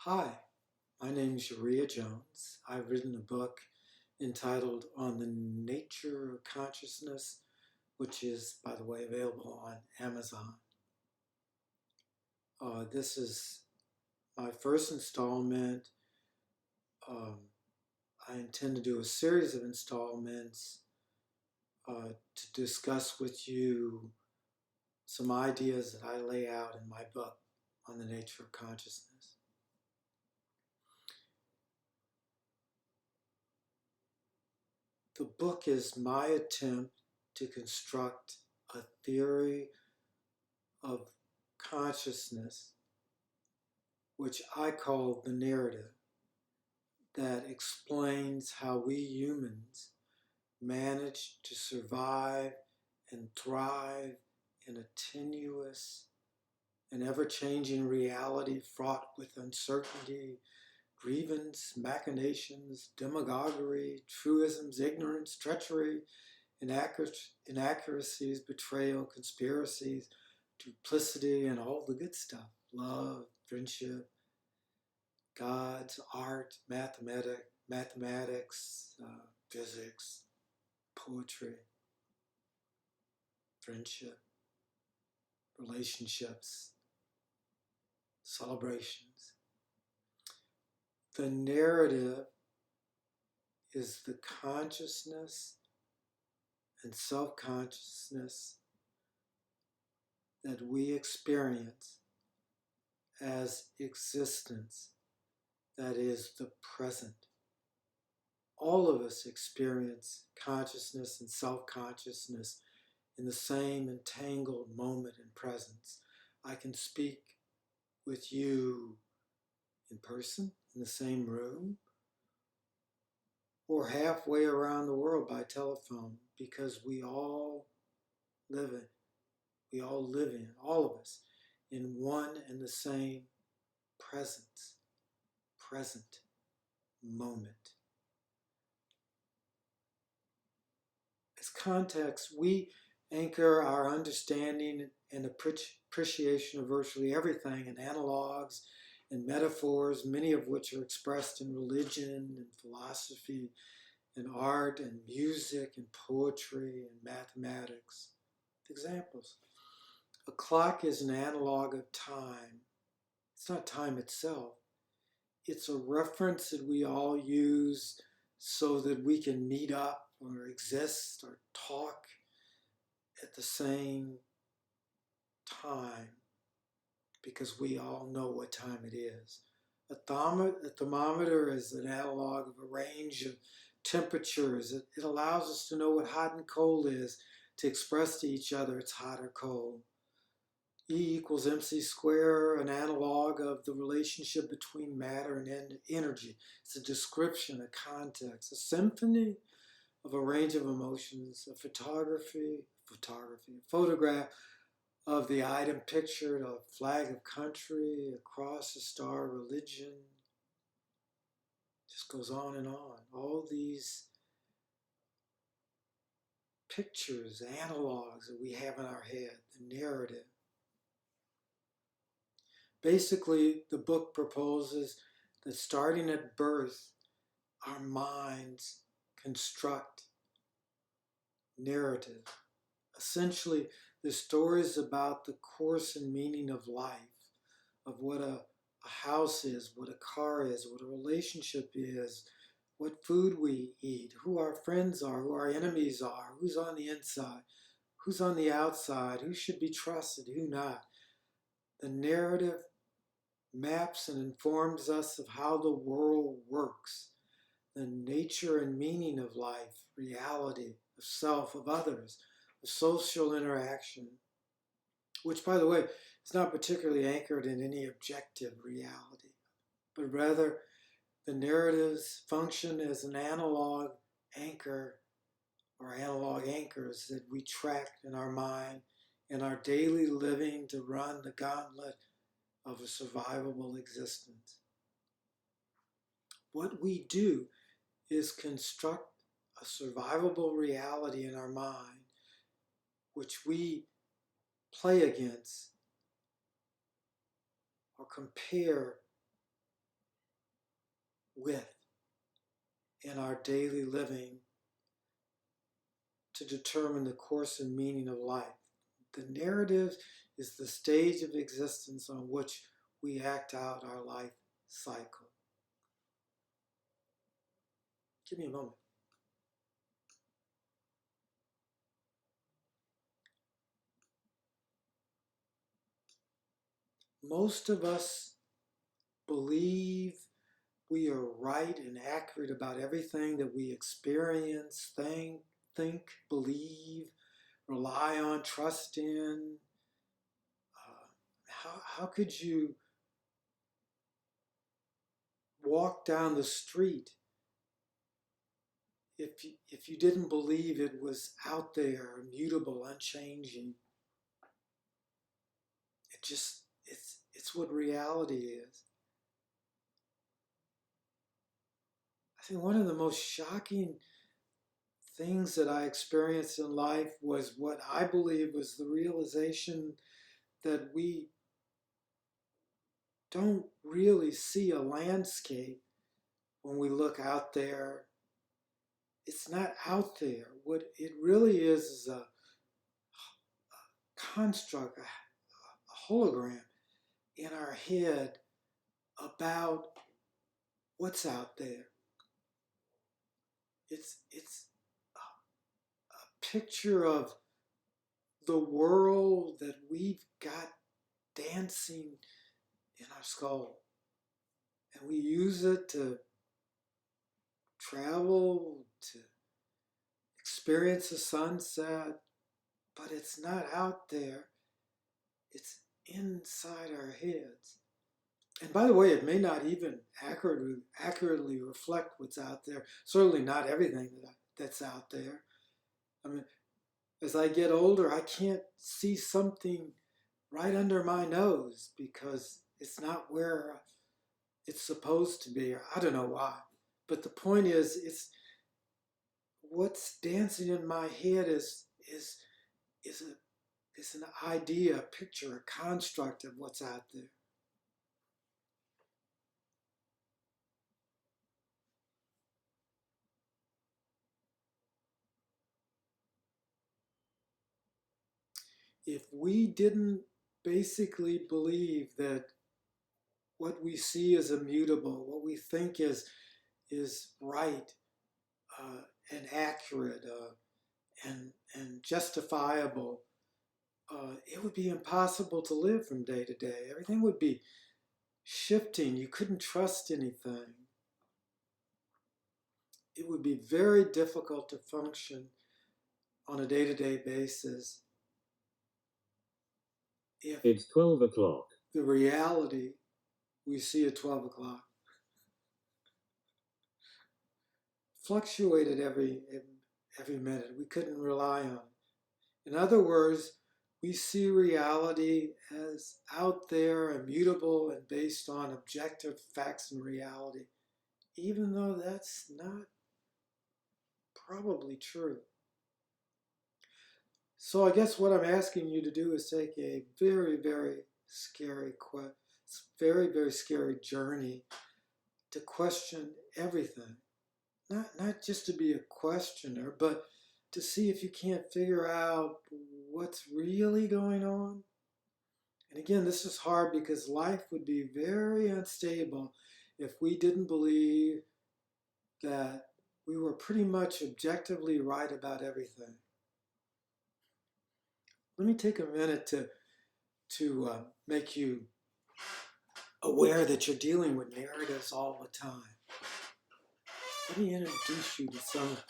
Hi, my name is Uriah Jones. I've written a book entitled On the Nature of Consciousness, which is, by the way, available on Amazon. This is my first installment. I intend to do a series of installments to discuss with you some ideas that I lay out in my book on the nature of consciousness. The book is my attempt to construct a theory of consciousness, which I call the narrative, that explains how we humans manage to survive and thrive in a tenuous and ever-changing reality fraught with uncertainty, grievance, machinations, demagoguery, truisms, ignorance, treachery, inaccuracies, betrayal, conspiracies, duplicity, and all the good stuff. Love, friendship, gods, art, mathematics, physics, poetry, friendship, relationships, celebrations. The narrative is the consciousness and self-consciousness that we experience as existence, that is the present. All of us experience consciousness and self-consciousness in the same entangled moment in presence. I can speak with you in person, in the same room, or halfway around the world by telephone, because we all live in, all of us, in one and the same present moment. As context, we anchor our understanding and appreciation of virtually everything in analogs and metaphors, many of which are expressed in religion and philosophy and art and music and poetry and mathematics. Examples. A clock is an analog of time. It's not time itself. It's a reference that we all use so that we can meet up or exist or talk at the same time, because we all know what time it is. A thermometer is an analog of a range of temperatures. It allows us to know what hot and cold is, to express to each other it's hot or cold. E equals mc squared, an analog of the relationship between matter and energy. It's a description, a context, a symphony of a range of emotions, a photograph of the item pictured, a flag of country, a cross, a star, religion. Just goes on and on. All these pictures, analogs that we have in our head, the narrative. Basically, the book proposes that starting at birth, our minds construct narrative. Essentially, the stories about the course and meaning of life, of what a house is, what a car is, what a relationship is, what food we eat, who our friends are, who our enemies are, who's on the inside, who's on the outside, who should be trusted, who not. The narrative maps and informs us of how the world works, the nature and meaning of life, reality, of self, of others, of social interaction, which, by the way, is not particularly anchored in any objective reality, but rather the narratives function as an analog anchor or analog anchors that we track in our mind in our daily living to run the gauntlet of a survivable existence. What we do is construct a survivable reality in our mind, which we play against or compare with in our daily living to determine the course and meaning of life. The narrative is the stage of existence on which we act out our life cycle. Give me a moment. Most of us believe we are right and accurate about everything that we experience, think, believe, rely on, trust in. How could you walk down the street if you didn't believe it was out there, immutable, unchanging? It's what reality is. I think one of the most shocking things that I experienced in life was what I believe was the realization that we don't really see a landscape when we look out there. It's not out there. What it really is a construct, a hologram in our head about what's out there. It's a picture of the world that we've got dancing in our skull. And we use it to travel, to experience the sunset, but it's not out there. It's inside our heads. And by the way, it may not even accurately reflect what's out there. Certainly not everything that's out there. I mean, as I get older, I can't see something right under my nose because it's not where it's supposed to be, or I don't know why. But the point is, it's what's dancing in my head is an idea, a picture, a construct of what's out there. If we didn't basically believe that what we see is immutable, what we think is right and accurate and justifiable, it would be impossible to live from day to day. Everything would be shifting. You couldn't trust anything. It would be very difficult to function on a day-to-day basis if it's 12 o'clock. The reality we see at 12 o'clock fluctuated every minute. We couldn't rely on it. In other words, we see reality as out there, immutable, and based on objective facts and reality, even though that's not probably true. So I guess what I'm asking you to do is take a very, very scary journey to question everything. Not just to be a questioner, but to see if you can't figure out what's really going on. And again, this is hard because life would be very unstable if we didn't believe that we were pretty much objectively right about everything. Let me take a minute to make you aware that you're dealing with narratives all the time. Let me introduce you to some of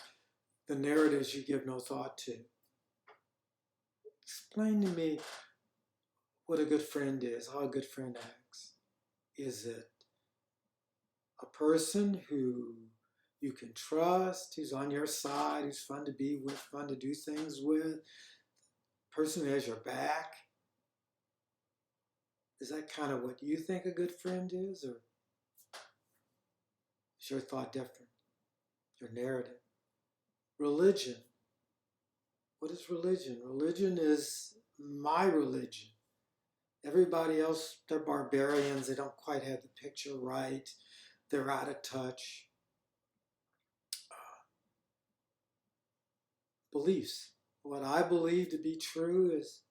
the narratives you give no thought to. Explain to me what a good friend is, how a good friend acts. Is it a person who you can trust, who's on your side, who's fun to be with, fun to do things with, a person who has your back? Is that kind of what you think a good friend is, or is your thought different? Your narrative. Religion. What is religion? Religion is my religion. Everybody else, they're barbarians. They don't quite have the picture right. they're out of touch. Beliefs. What I believe to be true is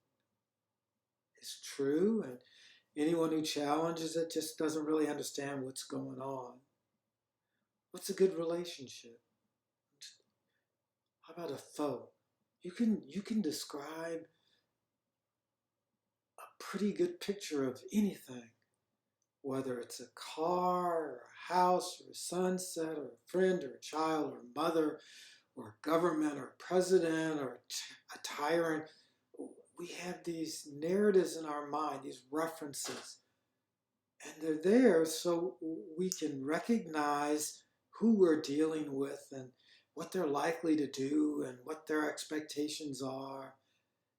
true, and anyone who challenges it just doesn't really understand what's going on. What's a good relationship? How about a foe? You can describe a pretty good picture of anything, whether it's a car or a house or a sunset or a friend or a child or a mother or a government or a president or a tyrant. We have these narratives in our mind, these references, and they're there so we can recognize who we're dealing with and what they're likely to do and what their expectations are,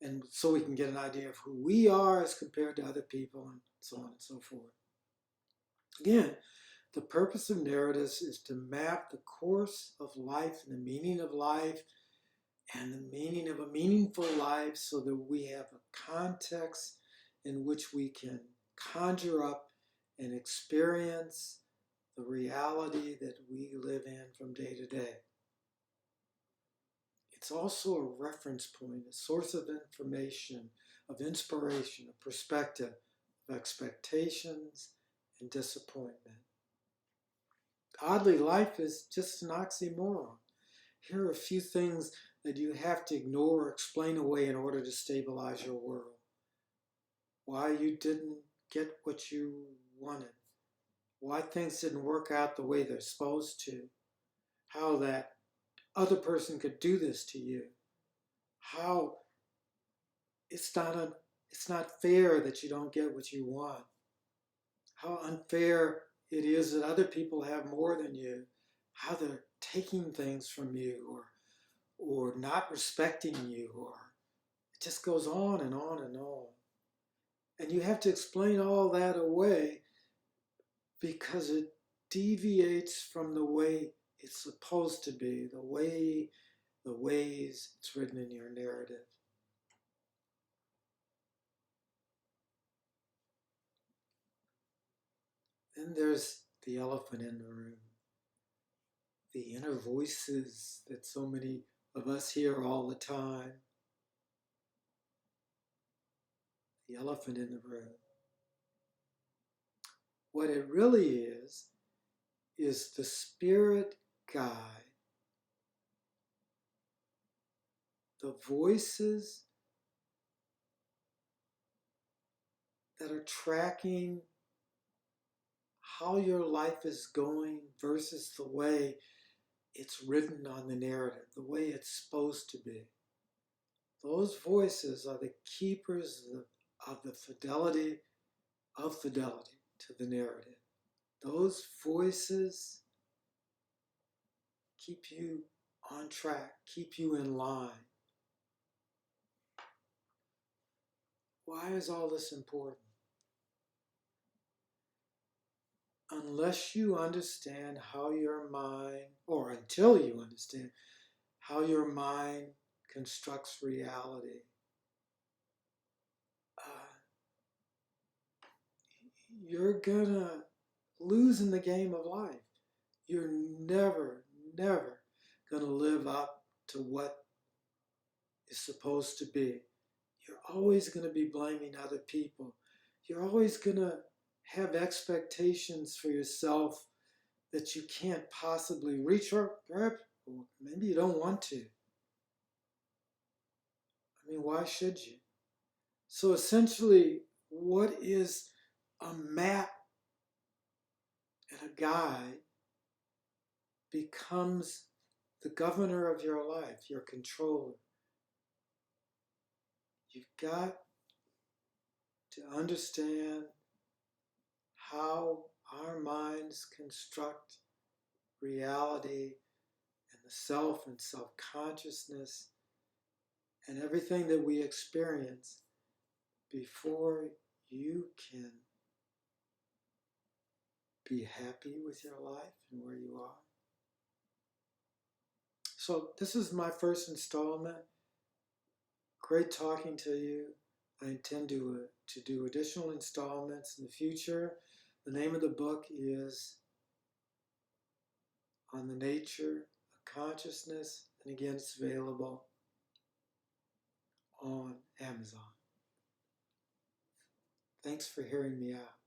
and so we can get an idea of who we are as compared to other people, and so on and so forth. Again, the purpose of narratives is to map the course of life and the meaning of life and the meaning of a meaningful life so that we have a context in which we can conjure up and experience the reality that we live in from day to day. It's also a reference point, a source of information, of inspiration, of perspective, of expectations and disappointment. Oddly, life is just an oxymoron. Here are a few things that you have to ignore or explain away in order to stabilize your world. Why you didn't get what you wanted. Why things didn't work out the way they're supposed to. How that other person could do this to you. How it's not fair that you don't get what you want. How unfair it is that other people have more than you. How they're taking things from you or not respecting you, or it just goes on and on and on. And you have to explain all that away because it deviates from the way it's supposed to be, the ways it's written in your narrative. Then there's the elephant in the room, the inner voices that so many of us hear all the time. The elephant in the room. What it really is the spirit guide, the voices that are tracking how your life is going versus the way it's written on the narrative, the way it's supposed to be. Those voices are the keepers of the fidelity to the narrative. Those voices keep you on track, keep you in line. Why is all this important? Unless you understand how your mind, or until you understand how your mind constructs reality, you're gonna lose in the game of life. You're never gonna live up to what is supposed to be. You're always gonna be blaming other people. You're always gonna have expectations for yourself that you can't possibly reach, or perhaps maybe you don't want to. I mean, why should you? So essentially, what is a map and a guide becomes the governor of your life, your controller. You've got to understand how our minds construct reality and the self and self-consciousness and everything that we experience before you can be happy with your life and where you are. So this is my first installment. Great talking to you. I intend to do additional installments in the future. The name of the book is on the nature of consciousness, and again, it's available on Amazon. Thanks for hearing me out.